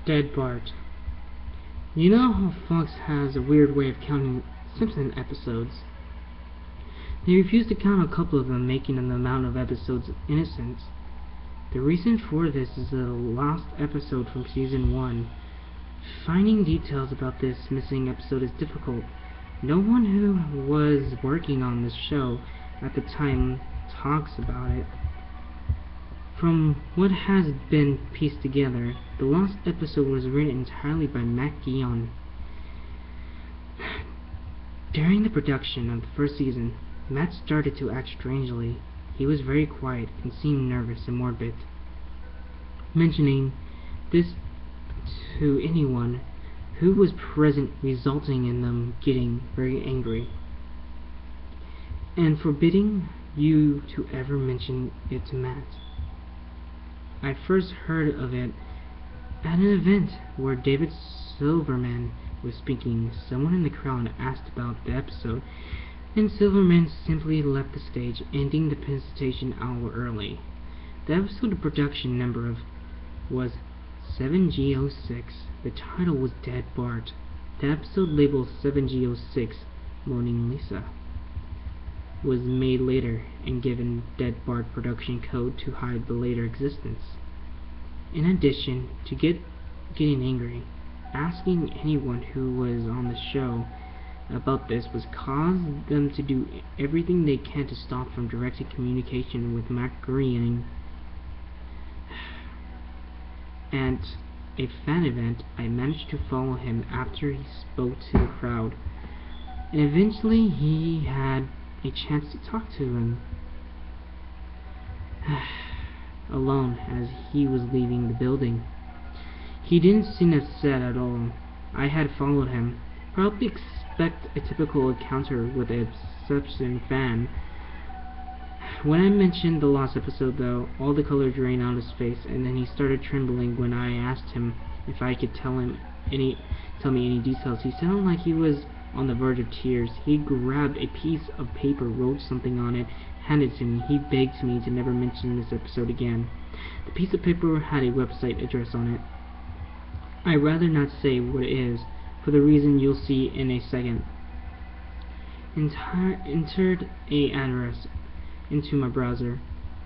Dead Bart. You know how Fox has a weird way of counting Simpson episodes? They refuse to count a couple of them, making the amount of episodes innocent. The reason for this is the last episode from season 1. Finding details about this missing episode is difficult. No one who was working on this show at the time talks about it. From what has been pieced together, the lost episode was written entirely by Matt Guion. During the production of the first season, Matt started to act strangely. He was very quiet and seemed nervous and morbid. Mentioning this to anyone who was present resulting in them getting very angry and forbidding you to ever mention it to Matt. I first heard of it at an event where David Silverman was speaking. Someone in the crowd asked about the episode, and Silverman simply left the stage, ending the presentation an hour early. The episode production number was 7G06. The title was Dead Bart. The episode labeled 7G06, Moaning Lisa, was made later and given Dead Bart production code to hide the later existence. In addition to getting angry, asking anyone who was on the show about this was cause them to do everything they can to stop from direct communication with Matt Groening. At a fan event, I managed to follow him after he spoke to the crowd, and eventually he had a chance to talk to him alone as he was leaving the building. He didn't seem upset at all. I had followed him. Probably expect a typical encounter with a Simpson fan. When I mentioned the lost episode, though, all the color drained out of his face, and then he started trembling when I asked him if I could tell me any details. He sounded like he was on the verge of tears. He grabbed a piece of paper, wrote something on it, handed it to me. He begged me to never mention this episode again. The piece of paper had a website address on it. I'd rather not say what it is, for the reason you'll see in a second. Entered a address into my browser,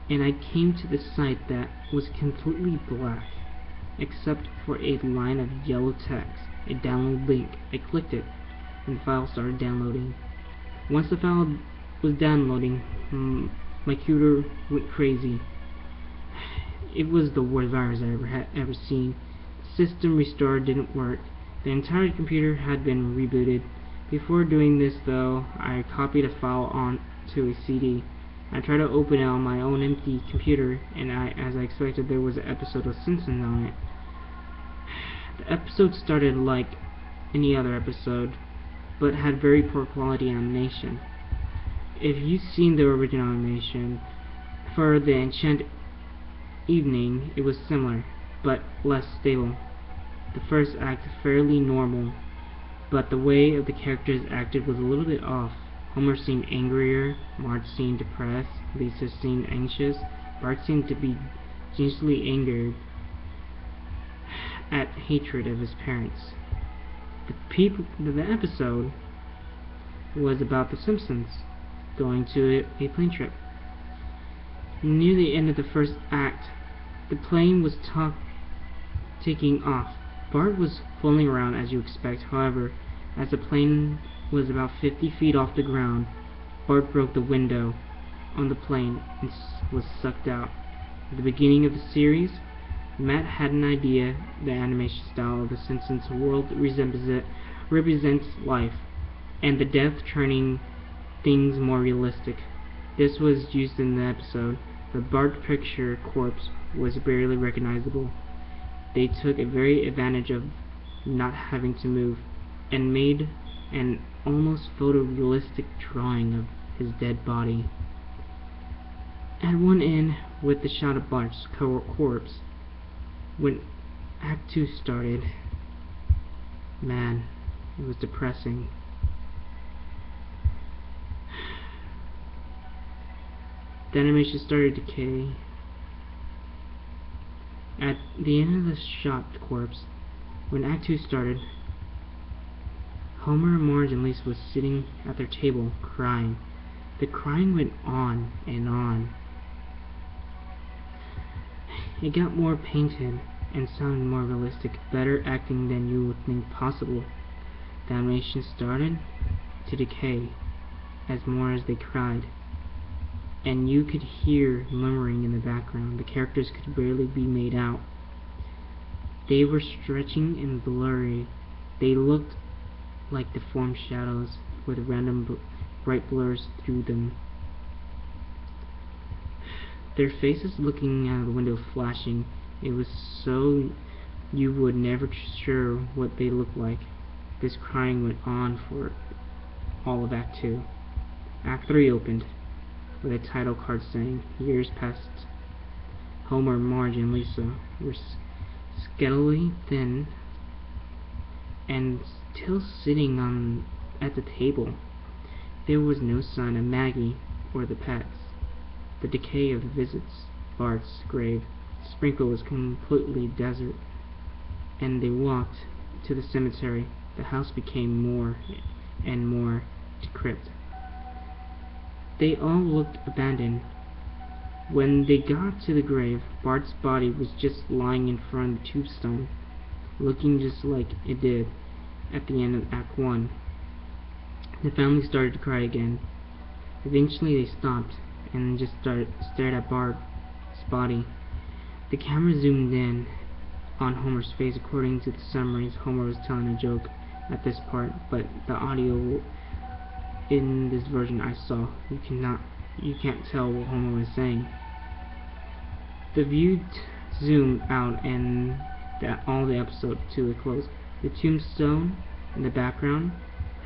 and I came to the site that was completely black, except for a line of yellow text, a download link. I clicked it, and the file started downloading. Once the file was downloading, my computer went crazy. It was the worst virus I ever seen. System restore didn't work. The entire computer had been rebooted. Before doing this, though, I copied a file onto a CD. I tried to open it on my own empty computer, and as I expected, there was an episode of Simpsons on it. The episode started like any other episode, but had very poor quality animation. If you've seen the original animation for the Enchant Evening, it was similar, but less stable. The first act fairly normal, but the way of the characters acted was a little bit off. Homer seemed angrier, Marge seemed depressed, Lisa seemed anxious, Bart seemed to be genuinely angered at hatred of his parents. The episode was about the Simpsons going to a plane trip. Near the end of the first act, the plane was taking off. Bart was fooling around as you expect. However, as the plane was about 50 feet off the ground, Bart broke the window on the plane and was sucked out. At the beginning of the series, Matt had an idea. The animation style of the Simpsons world represents life, and the death turning things more realistic. This was used in the episode. The Bart picture corpse was barely recognizable. They took a very advantage of not having to move, and made an almost photorealistic drawing of his dead body. At one end, with the shot of Bart's corpse, when Act 2 started, man, it was depressing. The animation started to decay. At the end of the shot, the corpse, When Act 2 started, Homer, Marge, and Lisa was sitting at their table, crying. The crying went on and on. It got more painted and sounded more realistic, better acting than you would think possible. The animation started to decay as they cried, and you could hear murmuring in the background. The characters could barely be made out. They were stretching and blurry. They looked like deformed shadows with random bright blurs through them. Their faces looking out of the window flashing. It was so you would never sure what they looked like. This crying went on for all of Act 2. Act 3 opened with a title card saying, "Years passed." Homer, Marge, and Lisa were skeletally thin and still sitting at the table. There was no sign of Maggie or the pets. The decay of the visits, Bart's grave, Sprinkle was completely desert, and they walked to the cemetery. The house became more and more decrepit. They all looked abandoned. When they got to the grave, Bart's body was just lying in front of the tombstone, looking just like it did at the end of Act 1. The family started to cry again. Eventually they stopped and just stared at Bart's body. The camera zoomed in on Homer's face. According to the summaries, Homer was telling a joke at this part, but the audio in this version I saw, you can't tell what Homer was saying. The view zoomed out and all the episode to a close. The tombstone in the background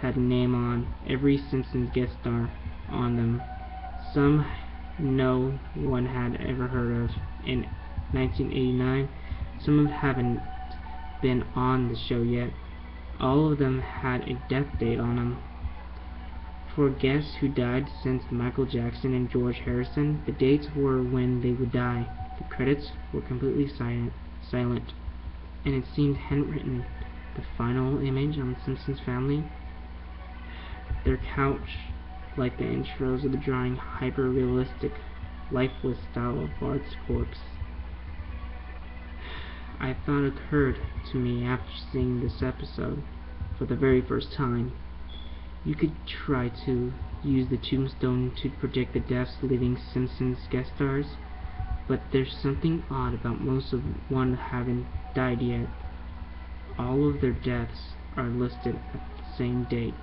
had a name on every Simpsons guest star on them. Some no one had ever heard of in 1989. Some haven't been on the show yet. All of them had a death date on them. For guests who died since Michael Jackson and George Harrison, the dates were when they would die. The credits were completely silent, and it seemed handwritten. The final image on the Simpsons family, their couch, like the intros of the drawing, hyper-realistic, lifeless style of Bart's corpse. I thought occurred to me after seeing this episode for the very first time. You could try to use the tombstone to predict the deaths of living Simpsons guest stars, but there's something odd about most of one haven't died yet. All of their deaths are listed at the same date.